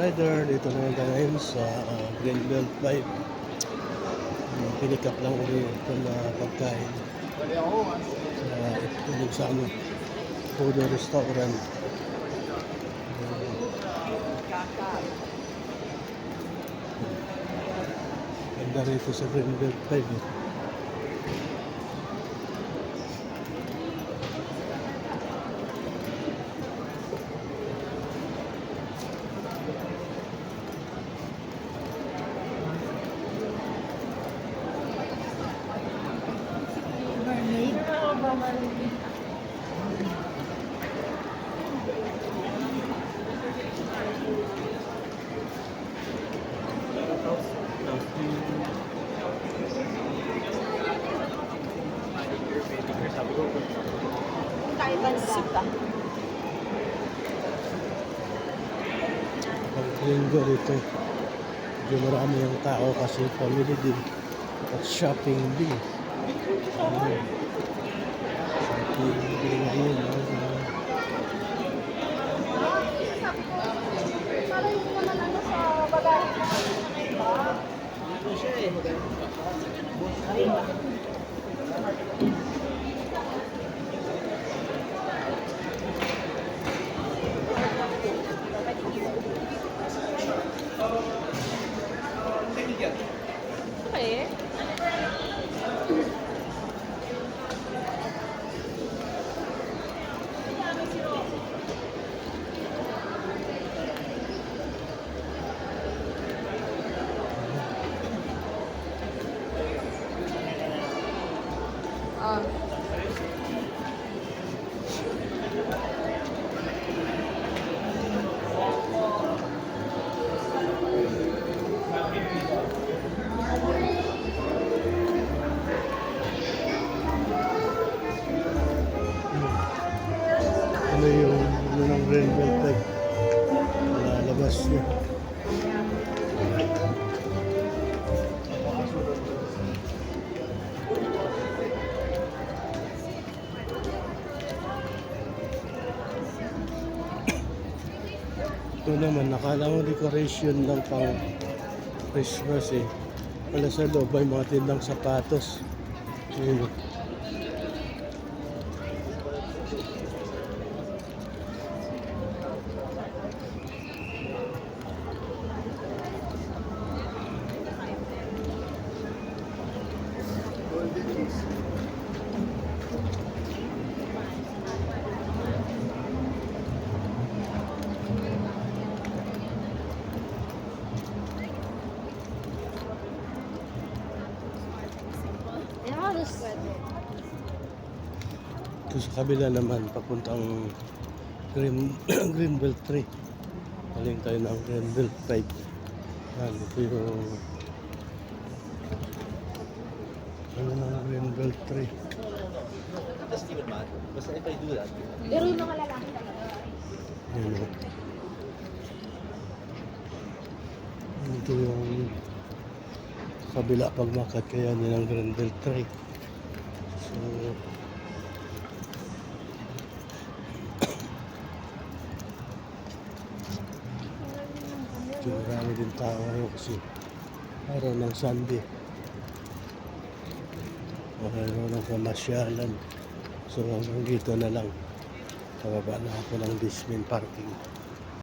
Rider, dito na tayo ngayon sa Greenbelt 5. Pinikap lang ulit itong pagkain sa tulog sa food restaurant. Ganda rito sa Greenbelt 5. Pag linggo dito, medyo marami ang tao kasi family din at shopping din. Shopping din ngayon. Okay. Ano yung ng Greenbelt 5? Lalabas niya. Ito naman, nakala mo decoration lang pang Christmas eh. Wala sa loob ay mga tindang sapatos. Ayun. Ito sa kabila naman, papuntang Greenbelt 3. Galing tayo ng Greenbelt 5. Yan, ito yung ano ng Greenbelt 3. That's even mad. Basta if I do that. Pero yung mga lalaki talaga. Yan o. Ito yung kabila pagmakat kaya nilang Greenbelt 3. So, marami din tao ngayon kasi araw ng Sunday. Araw ng pamasyalan. So hanggang dito na lang. Pababa na ako ng Dismin parking.